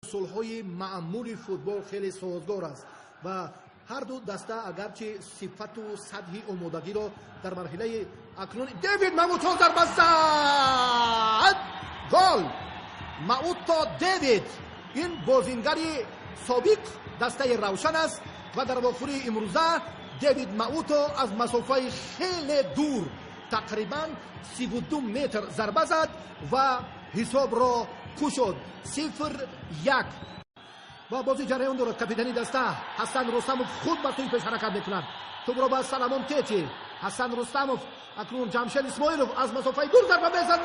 اصولهای معمول فوتبال خیلی سازگار است و هر دو دسته اگرچه صفت و سطح آمادگی را در مرحله اکنون دیوید ماموتو ضربه زد گل ماموتو دیوید این بازیگری سابق دسته روشن است و در واقع امروزه دیوید ماموتو از مسافه خیلی دور تقریبا 32 متر ضربه زد و حساب را کشود 0-1 و بازی جریان دارد. کاپیتانی دسته حسن رستموف خود به توی پیش حرکت میکند. توپ را به سلمان تیتی حسن رستموف اکنون جمشید اسماعیلوف از مسافه دور ضربه میزند.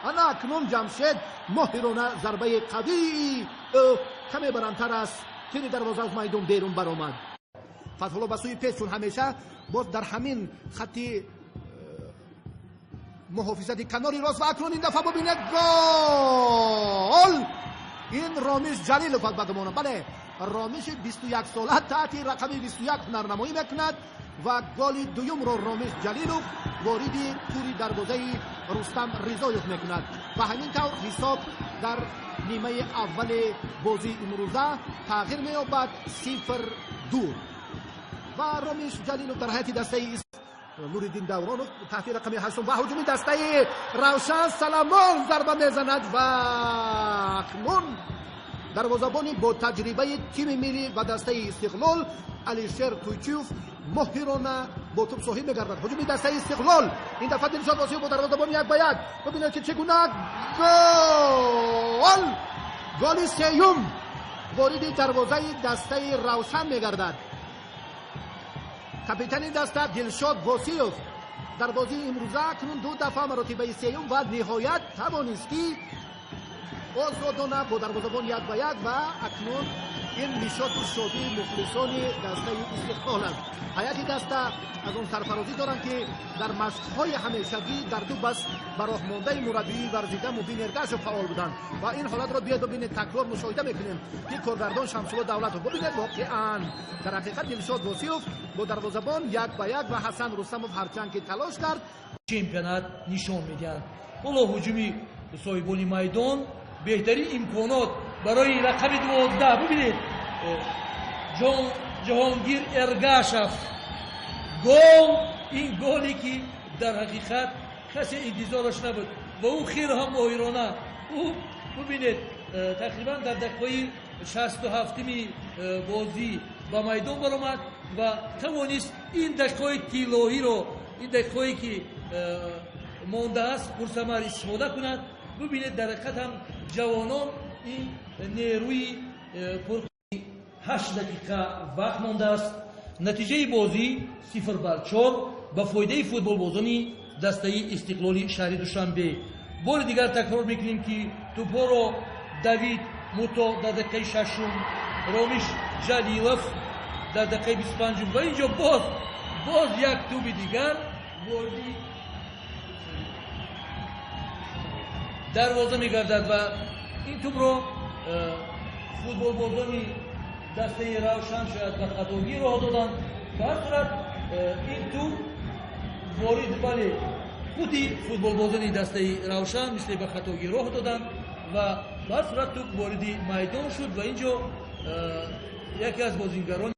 انا اکنون جمشید ماهرانه ضربه قوی کمی بلندتر است تیر دروازه از میدان بیرون برآمد. فتح‌الله به سوی پیش چون همیشه باز در همین خطی محافظت کناری راست و اکنون این دفعه ببینید گل این رامیش جلیلوف البته بماند. بله رامیش 21 ساله تحت رقم 21 هنرنمایی میکند و گل دوم را رامیش جلیلوف وارد توری دروازه رستم رضایف میکند و همین طور حساب در نیمه اول بازی امروزه تغییر مییابد 0-2 و رامیش جلیلوف در حیاتی دسته نوریدین دورانوف تحت رقم 8 و هجوم دسته روشن سلمان ضربه میزند و اکنون دروازه‌بانی با تجربه تیم ملی و دسته استقلال علیشیر تویچیوف ماهرانه با توپ صاحب میگردد. هجوم دسته استقلال این دفعه دلشاد واسیو با دروازه‌بان 1-1 ببینید که چگونه گل سوم وارد دروازه دسته روشن میگردد. کاپیتان دسته دلشاد واسیوف در بازی امروزه کنون 2 دفعه مراتبه سوم و نهایت توانستی آزادانه با دروازه‌بان 1-1 و اکنون این نشاط و شادی مخلصان دسته استقلال است. هیئت دسته از اون سرفرازی دارند که در مشق‌های همیشگی در دو بس براهمانده مربی ورزیده مبین ارگش فعال بودند و این حالت را بیاید ببینید تکرار مشاهده میکنیم که کارگردان شمس‌الله دولت رو ببینید واقعا در حقیقت دلشاد واسیوف با دروازه‌بان 1-1 و حسن رستموف هرچند که تلاش کرد چمپیونات نشان میدهد. بالا هجومی صاحبان میدان بهترین امکانات برای رقم 12 ببینید جهانگیر ارگاشف گل این گلی که در حقیقت کسی انتظارش نبود و او خیر هم ماهرانه او ببینید تقریبا در دقیقه 67 بازی با میدان برآمد و توانست این دقیقه طلایی رو این دقیقه که مانده است پرثمر استفاده کند. ببینید در حقیقت هم جوانان این نیروی 8 دقیقه وقت مانده است. نتیجه بازی 0-4 به فایده فوتبال بازانی دسته استقلالی شهر دوشنبه. بار دیگر تکرار میکنیم که توپا را دیوید ماموتو در دقیقه 6 رامیش جلیلوف در دقیقه 25 و اینجا باز یک توپ دیگر واردی دروازه میگردد و این توپ رو فوتبال بازانی دسته روشن شاید به خطاگیر راه دادند. به هر صورت این توپ وارد بله خودی فوتبال بازانی دسته روشن مثل به خطاگیر راه دادند و به هر صورت توپ وارد میدان شد و اینجا یکی از بازیگران